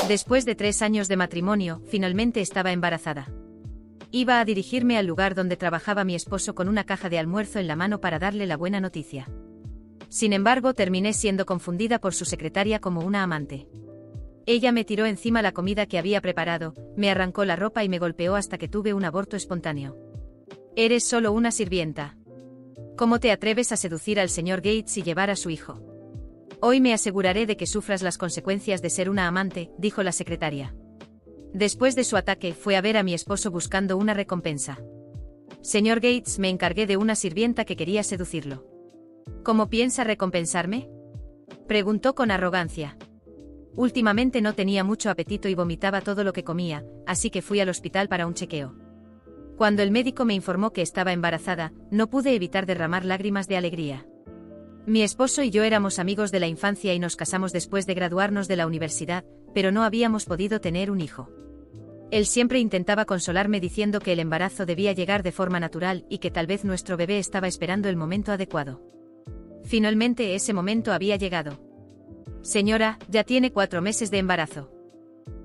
Después de 3 años de matrimonio, finalmente estaba embarazada. Iba a dirigirme al lugar donde trabajaba mi esposo con una caja de almuerzo en la mano para darle la buena noticia. Sin embargo, terminé siendo confundida por su secretaria como una amante. Ella me tiró encima la comida que había preparado, me arrancó la ropa y me golpeó hasta que tuve un aborto espontáneo. Eres solo una sirvienta. ¿Cómo te atreves a seducir al señor Gates y llevar a su hijo? Hoy me aseguraré de que sufras las consecuencias de ser una amante, dijo la secretaria. Después de su ataque, fue a ver a mi esposo buscando una recompensa. Señor Gates, me encargué de una sirvienta que quería seducirlo. ¿Cómo piensa recompensarme?, preguntó con arrogancia. Últimamente no tenía mucho apetito y vomitaba todo lo que comía, así que fui al hospital para un chequeo. Cuando el médico me informó que estaba embarazada, no pude evitar derramar lágrimas de alegría. Mi esposo y yo éramos amigos de la infancia y nos casamos después de graduarnos de la universidad, pero no habíamos podido tener un hijo. Él siempre intentaba consolarme diciendo que el embarazo debía llegar de forma natural y que tal vez nuestro bebé estaba esperando el momento adecuado. Finalmente ese momento había llegado. Señora, ya tiene 4 meses de embarazo.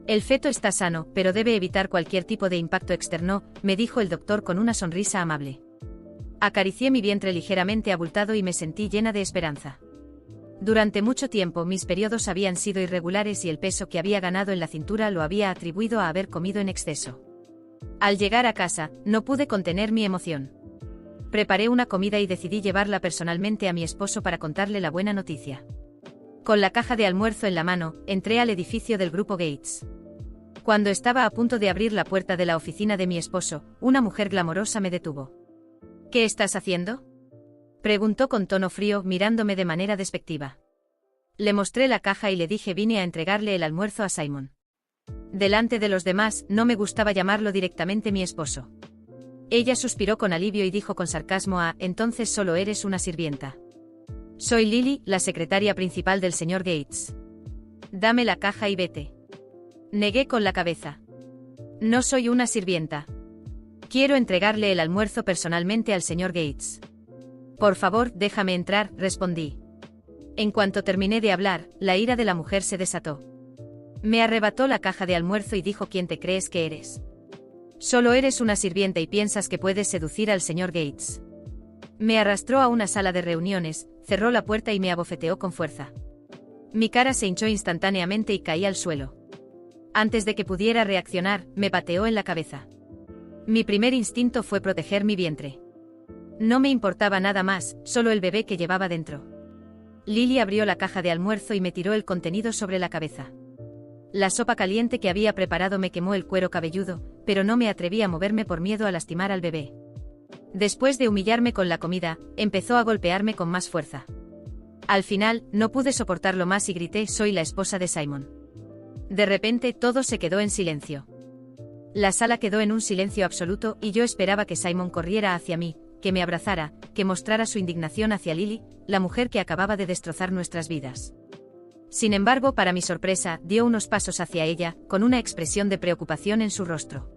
El feto está sano, pero debe evitar cualquier tipo de impacto externo, me dijo el doctor con una sonrisa amable. Acaricié mi vientre ligeramente abultado y me sentí llena de esperanza. Durante mucho tiempo mis periodos habían sido irregulares y el peso que había ganado en la cintura lo había atribuido a haber comido en exceso. Al llegar a casa, no pude contener mi emoción. Preparé una comida y decidí llevarla personalmente a mi esposo para contarle la buena noticia. Con la caja de almuerzo en la mano, entré al edificio del grupo Gates. Cuando estaba a punto de abrir la puerta de la oficina de mi esposo, una mujer glamorosa me detuvo. ¿Qué estás haciendo?, preguntó con tono frío, mirándome de manera despectiva. Le mostré la caja y le dije vine a entregarle el almuerzo a Simon. Delante de los demás, no me gustaba llamarlo directamente mi esposo. Ella suspiró con alivio y dijo con sarcasmo entonces solo eres una sirvienta. Soy Lily, la secretaria principal del señor Gates. Dame la caja y vete. Negué con la cabeza. No soy una sirvienta. Quiero entregarle el almuerzo personalmente al señor Gates. Por favor, déjame entrar, respondí. En cuanto terminé de hablar, la ira de la mujer se desató. Me arrebató la caja de almuerzo y dijo ¿quién te crees que eres? Solo eres una sirvienta y piensas que puedes seducir al señor Gates. Me arrastró a una sala de reuniones, cerró la puerta y me abofeteó con fuerza. Mi cara se hinchó instantáneamente y caí al suelo. Antes de que pudiera reaccionar, me pateó en la cabeza. Mi primer instinto fue proteger mi vientre. No me importaba nada más, solo el bebé que llevaba dentro. Lily abrió la caja de almuerzo y me tiró el contenido sobre la cabeza. La sopa caliente que había preparado me quemó el cuero cabelludo, pero no me atreví a moverme por miedo a lastimar al bebé. Después de humillarme con la comida, empezó a golpearme con más fuerza. Al final, no pude soportarlo más y grité soy la esposa de Simon. De repente todo se quedó en silencio. La sala quedó en un silencio absoluto y yo esperaba que Simon corriera hacia mí, que me abrazara, que mostrara su indignación hacia Lily, la mujer que acababa de destrozar nuestras vidas. Sin embargo, para mi sorpresa, dio unos pasos hacia ella, con una expresión de preocupación en su rostro.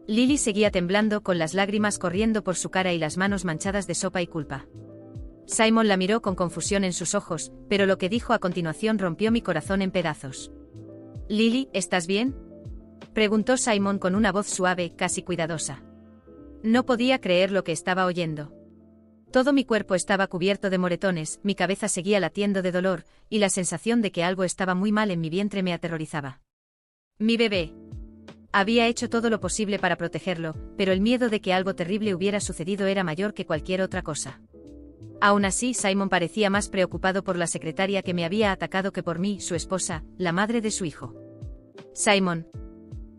Lily seguía temblando con las lágrimas corriendo por su cara y las manos manchadas de sopa y culpa. Simon la miró con confusión en sus ojos, pero lo que dijo a continuación rompió mi corazón en pedazos. «Lily, ¿estás bien?», preguntó Simon con una voz suave, casi cuidadosa. No podía creer lo que estaba oyendo. Todo mi cuerpo estaba cubierto de moretones, mi cabeza seguía latiendo de dolor, y la sensación de que algo estaba muy mal en mi vientre me aterrorizaba. Mi bebé. Había hecho todo lo posible para protegerlo, pero el miedo de que algo terrible hubiera sucedido era mayor que cualquier otra cosa. Aún así, Simon parecía más preocupado por la secretaria que me había atacado que por mí, su esposa, la madre de su hijo. Simon.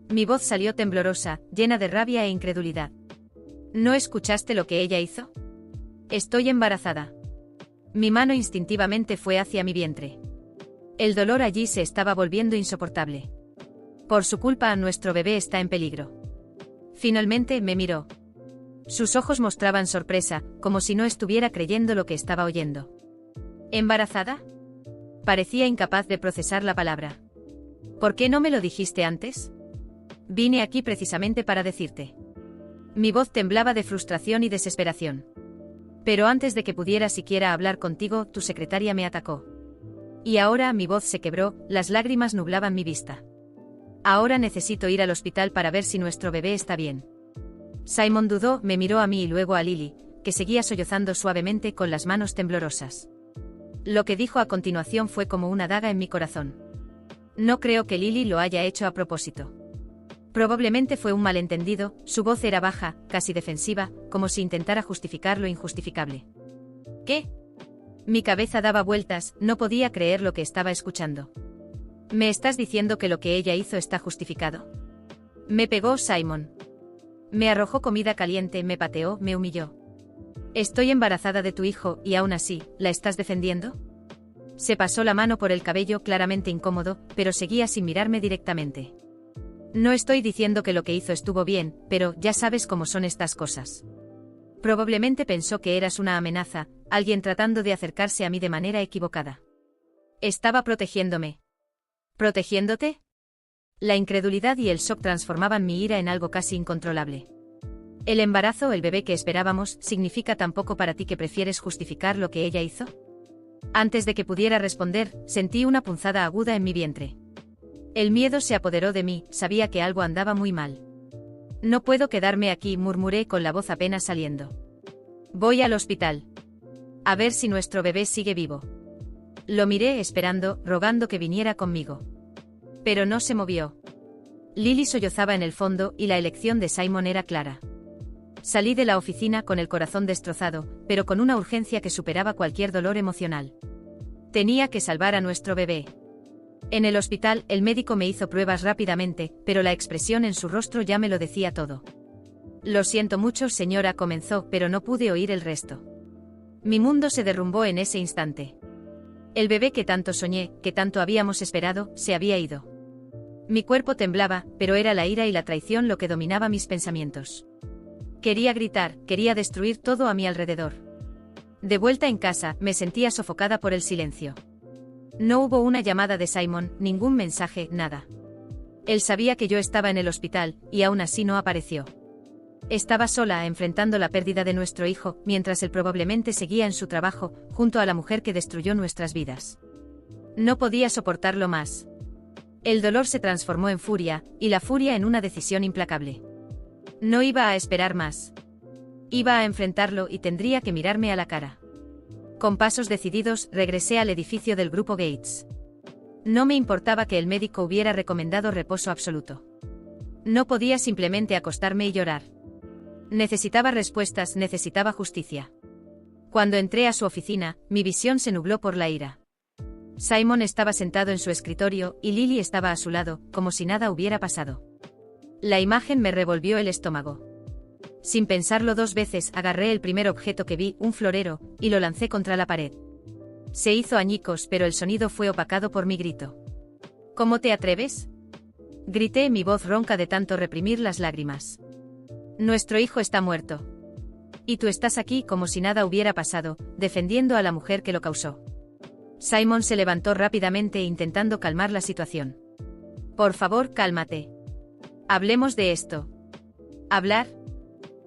Mi voz salió temblorosa, llena de rabia e incredulidad. ¿No escuchaste lo que ella hizo? Estoy embarazada. Mi mano instintivamente fue hacia mi vientre. El dolor allí se estaba volviendo insoportable. Por su culpa, nuestro bebé está en peligro. Finalmente me miró. Sus ojos mostraban sorpresa, como si no estuviera creyendo lo que estaba oyendo. ¿Embarazada? Parecía incapaz de procesar la palabra. ¿Por qué no me lo dijiste antes? Vine aquí precisamente para decirte. Mi voz temblaba de frustración y desesperación. Pero antes de que pudiera siquiera hablar contigo, tu secretaria me atacó. Y ahora mi voz se quebró, las lágrimas nublaban mi vista. Ahora necesito ir al hospital para ver si nuestro bebé está bien. Simon dudó, me miró a mí y luego a Lily, que seguía sollozando suavemente con las manos temblorosas. Lo que dijo a continuación fue como una daga en mi corazón. No creo que Lily lo haya hecho a propósito. Probablemente fue un malentendido, su voz era baja, casi defensiva, como si intentara justificar lo injustificable. ¿Qué? Mi cabeza daba vueltas, no podía creer lo que estaba escuchando. ¿Me estás diciendo que lo que ella hizo está justificado? Me pegó Simon. Me arrojó comida caliente, me pateó, me humilló. Estoy embarazada de tu hijo, y aún así, ¿la estás defendiendo? Se pasó la mano por el cabello, claramente incómodo, pero seguía sin mirarme directamente. No estoy diciendo que lo que hizo estuvo bien, pero ya sabes cómo son estas cosas. Probablemente pensó que eras una amenaza, alguien tratando de acercarse a mí de manera equivocada. Estaba protegiéndome. ¿Protegiéndote? La incredulidad y el shock transformaban mi ira en algo casi incontrolable. ¿El embarazo, el bebé que esperábamos, significa tan poco para ti que prefieres justificar lo que ella hizo? Antes de que pudiera responder, sentí una punzada aguda en mi vientre. El miedo se apoderó de mí, sabía que algo andaba muy mal. No puedo quedarme aquí, murmuré con la voz apenas saliendo. Voy al hospital. A ver si nuestro bebé sigue vivo. Lo miré esperando, rogando que viniera conmigo. Pero no se movió. Lily sollozaba en el fondo y la elección de Simon era clara. Salí de la oficina con el corazón destrozado, pero con una urgencia que superaba cualquier dolor emocional. Tenía que salvar a nuestro bebé. En el hospital, el médico me hizo pruebas rápidamente, pero la expresión en su rostro ya me lo decía todo. Lo siento mucho, señora, comenzó, pero no pude oír el resto. Mi mundo se derrumbó en ese instante. El bebé que tanto soñé, que tanto habíamos esperado, se había ido. Mi cuerpo temblaba, pero era la ira y la traición lo que dominaba mis pensamientos. Quería gritar, quería destruir todo a mi alrededor. De vuelta en casa, me sentía sofocada por el silencio. No hubo una llamada de Simon, ningún mensaje, nada. Él sabía que yo estaba en el hospital, y aún así no apareció. Estaba sola enfrentando la pérdida de nuestro hijo, mientras él probablemente seguía en su trabajo, junto a la mujer que destruyó nuestras vidas. No podía soportarlo más. El dolor se transformó en furia, y la furia en una decisión implacable. No iba a esperar más. Iba a enfrentarlo y tendría que mirarme a la cara. Con pasos decididos, regresé al edificio del grupo Gates. No me importaba que el médico hubiera recomendado reposo absoluto. No podía simplemente acostarme y llorar. Necesitaba respuestas, necesitaba justicia. Cuando entré a su oficina, mi visión se nubló por la ira. Simon estaba sentado en su escritorio, y Lily estaba a su lado, como si nada hubiera pasado. La imagen me revolvió el estómago. Sin pensarlo dos veces, agarré el primer objeto que vi, un florero, y lo lancé contra la pared. Se hizo añicos, pero el sonido fue opacado por mi grito. ¿Cómo te atreves? Grité, mi voz ronca de tanto reprimir las lágrimas. Nuestro hijo está muerto. Y tú estás aquí como si nada hubiera pasado, defendiendo a la mujer que lo causó. Simon se levantó rápidamente intentando calmar la situación. Por favor, cálmate. Hablemos de esto. ¿Hablar?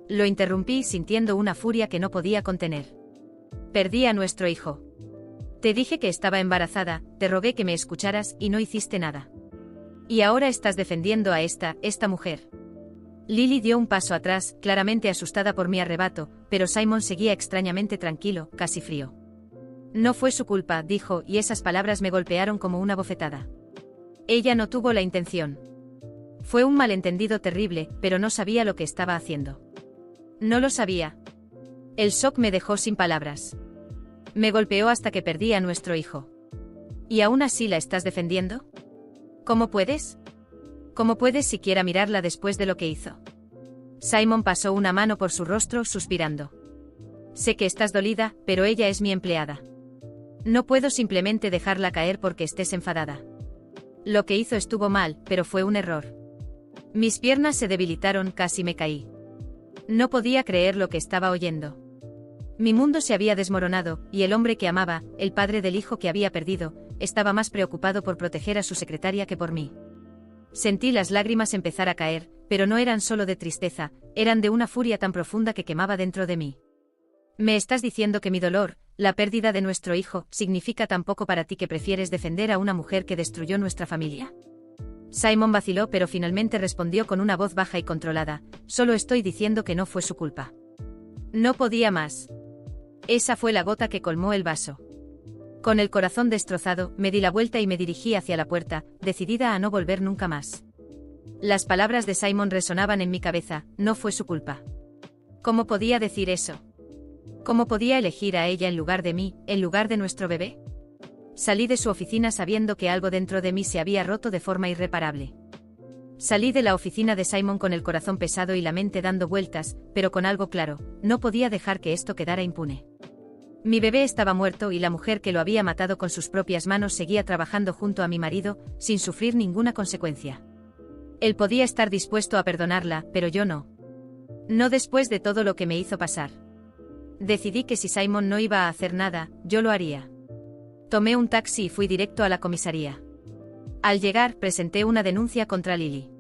Lo interrumpí sintiendo una furia que no podía contener. Perdí a nuestro hijo. Te dije que estaba embarazada, te rogué que me escucharas y no hiciste nada. Y ahora estás defendiendo a esta mujer. Lily dio un paso atrás, claramente asustada por mi arrebato, pero Simon seguía extrañamente tranquilo, casi frío. No fue su culpa, dijo, y esas palabras me golpearon como una bofetada. Ella no tuvo la intención. Fue un malentendido terrible, pero no sabía lo que estaba haciendo. No lo sabía. El shock me dejó sin palabras. Me golpeó hasta que perdí a nuestro hijo. ¿Y aún así la estás defendiendo? ¿Cómo puedes? ¿Cómo puedes siquiera mirarla después de lo que hizo? Simon pasó una mano por su rostro, suspirando. Sé que estás dolida, pero ella es mi empleada. No puedo simplemente dejarla caer porque estés enfadada. Lo que hizo estuvo mal, pero fue un error. Mis piernas se debilitaron, casi me caí. No podía creer lo que estaba oyendo. Mi mundo se había desmoronado, y el hombre que amaba, el padre del hijo que había perdido, estaba más preocupado por proteger a su secretaria que por mí. Sentí las lágrimas empezar a caer, pero no eran solo de tristeza, eran de una furia tan profunda que quemaba dentro de mí. ¿Me estás diciendo que mi dolor, la pérdida de nuestro hijo, significa tan poco para ti que prefieres defender a una mujer que destruyó nuestra familia? Simon vaciló, pero finalmente respondió con una voz baja y controlada: solo estoy diciendo que no fue su culpa. No podía más. Esa fue la gota que colmó el vaso. Con el corazón destrozado, me di la vuelta y me dirigí hacia la puerta, decidida a no volver nunca más. Las palabras de Simon resonaban en mi cabeza: no fue su culpa. ¿Cómo podía decir eso? ¿Cómo podía elegir a ella en lugar de mí, en lugar de nuestro bebé? Salí de su oficina sabiendo que algo dentro de mí se había roto de forma irreparable. Salí de la oficina de Simon con el corazón pesado y la mente dando vueltas, pero con algo claro: no podía dejar que esto quedara impune. Mi bebé estaba muerto y la mujer que lo había matado con sus propias manos seguía trabajando junto a mi marido, sin sufrir ninguna consecuencia. Él podía estar dispuesto a perdonarla, pero yo no. No después de todo lo que me hizo pasar. Decidí que si Simon no iba a hacer nada, yo lo haría. Tomé un taxi y fui directo a la comisaría. Al llegar, presenté una denuncia contra Lily.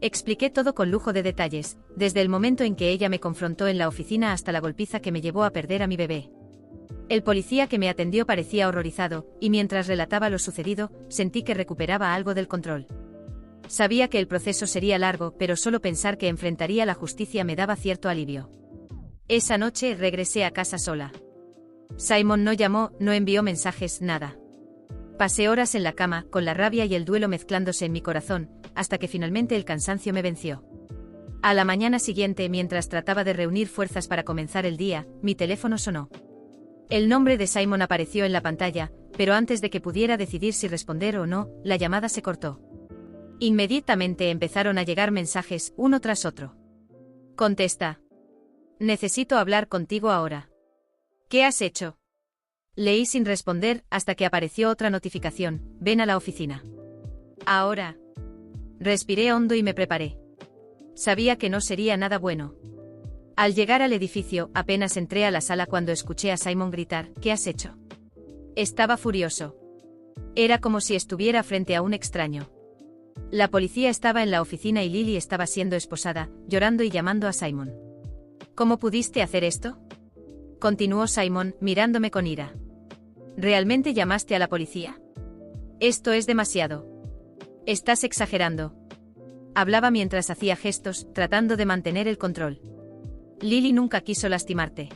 Expliqué todo con lujo de detalles, desde el momento en que ella me confrontó en la oficina hasta la golpiza que me llevó a perder a mi bebé. El policía que me atendió parecía horrorizado, y mientras relataba lo sucedido, sentí que recuperaba algo del control. Sabía que el proceso sería largo, pero solo pensar que enfrentaría la justicia me daba cierto alivio. Esa noche regresé a casa sola. Simon no llamó, no envió mensajes, nada. Pasé horas en la cama, con la rabia y el duelo mezclándose en mi corazón, hasta que finalmente el cansancio me venció. A la mañana siguiente, mientras trataba de reunir fuerzas para comenzar el día, mi teléfono sonó. El nombre de Simon apareció en la pantalla, pero antes de que pudiera decidir si responder o no, la llamada se cortó. Inmediatamente empezaron a llegar mensajes, uno tras otro. Contesta. Necesito hablar contigo ahora. ¿Qué has hecho? Leí sin responder, hasta que apareció otra notificación: ven a la oficina. Ahora. Respiré hondo y me preparé. Sabía que no sería nada bueno. Al llegar al edificio, apenas entré a la sala cuando escuché a Simon gritar: ¿qué has hecho? Estaba furioso. Era como si estuviera frente a un extraño. La policía estaba en la oficina y Lily estaba siendo esposada, llorando y llamando a Simon. ¿Cómo pudiste hacer esto? Continuó Simon, mirándome con ira. ¿Realmente llamaste a la policía? Esto es demasiado. Estás exagerando. Hablaba mientras hacía gestos, tratando de mantener el control. Lily nunca quiso lastimarte.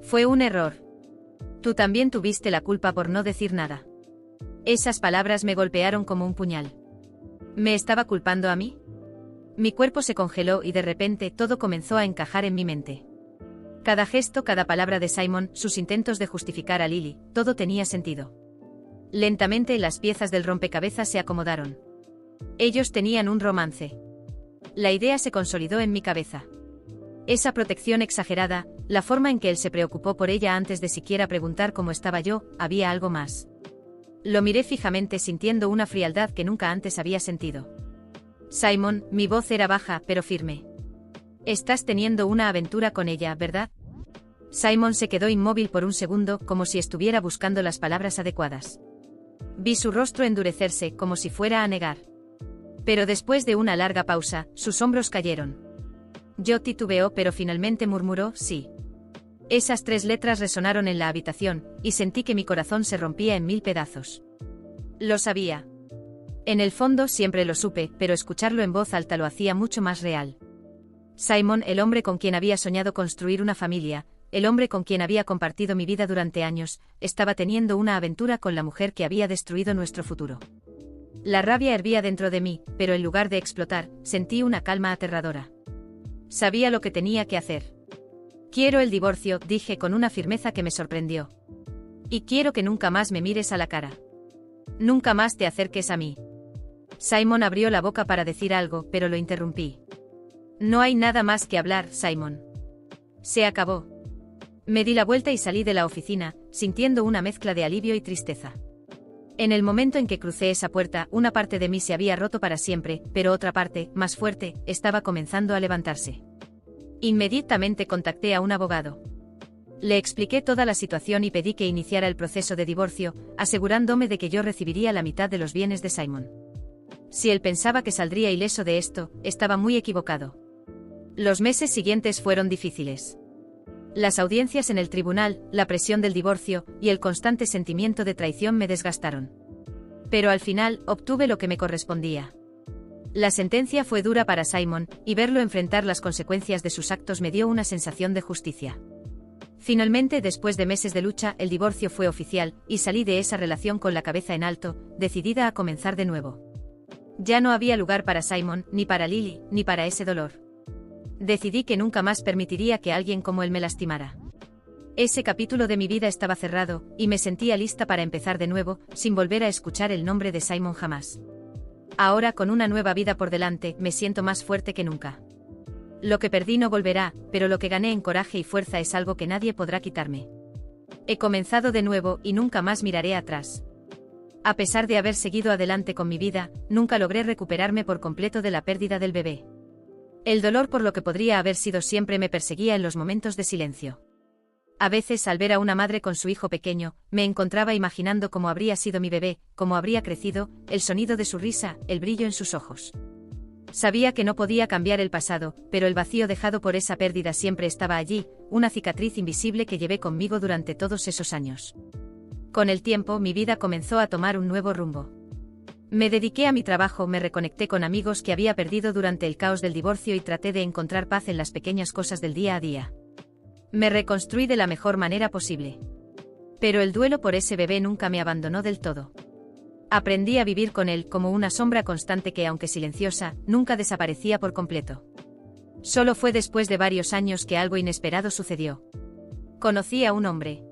Fue un error. Tú también tuviste la culpa por no decir nada. Esas palabras me golpearon como un puñal. ¿Me estaba culpando a mí? Mi cuerpo se congeló y de repente todo comenzó a encajar en mi mente. Cada gesto, cada palabra de Simon, sus intentos de justificar a Lily, todo tenía sentido. Lentamente las piezas del rompecabezas se acomodaron. Ellos tenían un romance. La idea se consolidó en mi cabeza. Esa protección exagerada, la forma en que él se preocupó por ella antes de siquiera preguntar cómo estaba yo, había algo más. Lo miré fijamente sintiendo una frialdad que nunca antes había sentido. Simon, mi voz era baja pero firme. Estás teniendo una aventura con ella, ¿verdad? Simon se quedó inmóvil por un segundo, como si estuviera buscando las palabras adecuadas. Vi su rostro endurecerse, como si fuera a negar. Pero después de una larga pausa, sus hombros cayeron. Yo titubeó, pero finalmente murmuró: sí. Esas 3 letras resonaron en la habitación, y sentí que mi corazón se rompía en 1000 pedazos. Lo sabía. En el fondo siempre lo supe, pero escucharlo en voz alta lo hacía mucho más real. Simon, el hombre con quien había soñado construir una familia, el hombre con quien había compartido mi vida durante años, estaba teniendo una aventura con la mujer que había destruido nuestro futuro. La rabia hervía dentro de mí, pero en lugar de explotar, sentí una calma aterradora. Sabía lo que tenía que hacer. Quiero el divorcio, dije con una firmeza que me sorprendió. Y quiero que nunca más me mires a la cara. Nunca más te acerques a mí. Simon abrió la boca para decir algo, pero lo interrumpí. No hay nada más que hablar, Simon. Se acabó. Me di la vuelta y salí de la oficina, sintiendo una mezcla de alivio y tristeza. En el momento en que crucé esa puerta, una parte de mí se había roto para siempre, pero otra parte, más fuerte, estaba comenzando a levantarse. Inmediatamente contacté a un abogado. Le expliqué toda la situación y pedí que iniciara el proceso de divorcio, asegurándome de que yo recibiría la mitad de los bienes de Simon. Si él pensaba que saldría ileso de esto, estaba muy equivocado. Los meses siguientes fueron difíciles. Las audiencias en el tribunal, la presión del divorcio y el constante sentimiento de traición me desgastaron. Pero al final, obtuve lo que me correspondía. La sentencia fue dura para Simon, y verlo enfrentar las consecuencias de sus actos me dio una sensación de justicia. Finalmente, después de meses de lucha, el divorcio fue oficial, y salí de esa relación con la cabeza en alto, decidida a comenzar de nuevo. Ya no había lugar para Simon, ni para Lily, ni para ese dolor. Decidí que nunca más permitiría que alguien como él me lastimara. Ese capítulo de mi vida estaba cerrado, y me sentía lista para empezar de nuevo, sin volver a escuchar el nombre de Simon jamás. Ahora, con una nueva vida por delante, me siento más fuerte que nunca. Lo que perdí no volverá, pero lo que gané en coraje y fuerza es algo que nadie podrá quitarme. He comenzado de nuevo y nunca más miraré atrás. A pesar de haber seguido adelante con mi vida, nunca logré recuperarme por completo de la pérdida del bebé. El dolor por lo que podría haber sido siempre me perseguía en los momentos de silencio. A veces, al ver a una madre con su hijo pequeño, me encontraba imaginando cómo habría sido mi bebé, cómo habría crecido, el sonido de su risa, el brillo en sus ojos. Sabía que no podía cambiar el pasado, pero el vacío dejado por esa pérdida siempre estaba allí, una cicatriz invisible que llevé conmigo durante todos esos años. Con el tiempo, mi vida comenzó a tomar un nuevo rumbo. Me dediqué a mi trabajo, me reconecté con amigos que había perdido durante el caos del divorcio y traté de encontrar paz en las pequeñas cosas del día a día. Me reconstruí de la mejor manera posible. Pero el duelo por ese bebé nunca me abandonó del todo. Aprendí a vivir con él como una sombra constante que, aunque silenciosa, nunca desaparecía por completo. Solo fue después de varios años que algo inesperado sucedió. Conocí a un hombre.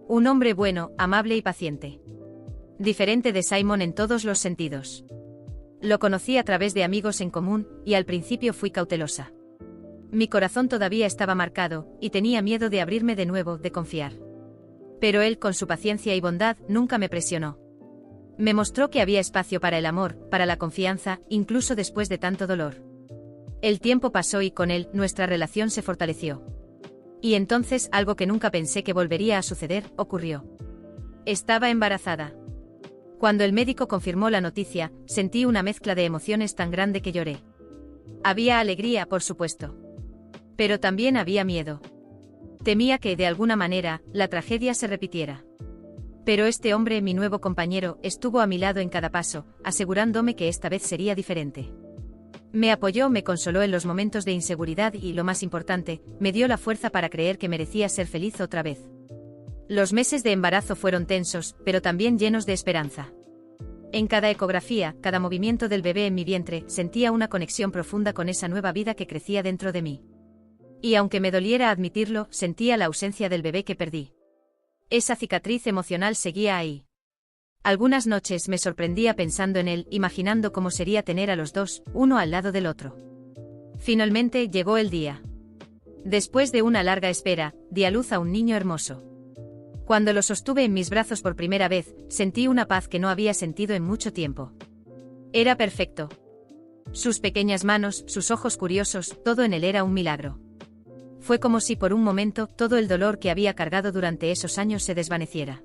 Un hombre bueno, amable y paciente. Diferente de Simon en todos los sentidos. Lo conocí a través de amigos en común, y al principio fui cautelosa. Mi corazón todavía estaba marcado, y tenía miedo de abrirme de nuevo, de confiar. Pero él, con su paciencia y bondad, nunca me presionó. Me mostró que había espacio para el amor, para la confianza, incluso después de tanto dolor. El tiempo pasó y con él, nuestra relación se fortaleció. Y entonces, algo que nunca pensé que volvería a suceder, ocurrió. Estaba embarazada. Cuando el médico confirmó la noticia, sentí una mezcla de emociones tan grande que lloré. Había alegría, por supuesto. Pero también había miedo. Temía que, de alguna manera, la tragedia se repitiera. Pero este hombre, mi nuevo compañero, estuvo a mi lado en cada paso, asegurándome que esta vez sería diferente. Me apoyó, me consoló en los momentos de inseguridad y, lo más importante, me dio la fuerza para creer que merecía ser feliz otra vez. Los meses de embarazo fueron tensos, pero también llenos de esperanza. En cada ecografía, cada movimiento del bebé en mi vientre, sentía una conexión profunda con esa nueva vida que crecía dentro de mí. Y aunque me doliera admitirlo, sentía la ausencia del bebé que perdí. Esa cicatriz emocional seguía ahí. Algunas noches me sorprendía pensando en él, imaginando cómo sería tener a los dos, uno al lado del otro. Finalmente llegó el día. Después de una larga espera, di a luz a un niño hermoso. Cuando lo sostuve en mis brazos por primera vez, sentí una paz que no había sentido en mucho tiempo. Era perfecto. Sus pequeñas manos, sus ojos curiosos, todo en él era un milagro. Fue como si por un momento todo el dolor que había cargado durante esos años se desvaneciera.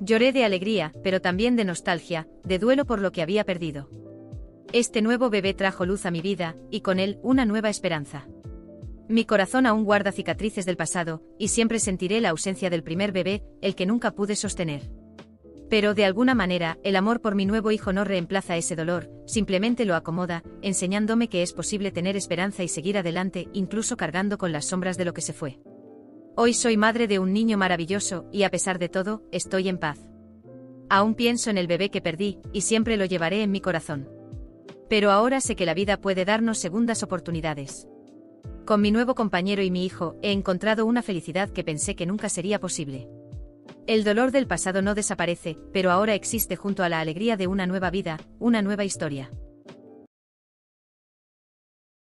Lloré de alegría, pero también de nostalgia, de duelo por lo que había perdido. Este nuevo bebé trajo luz a mi vida, y con él, una nueva esperanza. Mi corazón aún guarda cicatrices del pasado, y siempre sentiré la ausencia del primer bebé, el que nunca pude sostener. Pero de alguna manera, el amor por mi nuevo hijo no reemplaza ese dolor, simplemente lo acomoda, enseñándome que es posible tener esperanza y seguir adelante, incluso cargando con las sombras de lo que se fue. Hoy soy madre de un niño maravilloso, y a pesar de todo, estoy en paz. Aún pienso en el bebé que perdí, y siempre lo llevaré en mi corazón. Pero ahora sé que la vida puede darnos segundas oportunidades. Con mi nuevo compañero y mi hijo, he encontrado una felicidad que pensé que nunca sería posible. El dolor del pasado no desaparece, pero ahora existe junto a la alegría de una nueva vida, una nueva historia.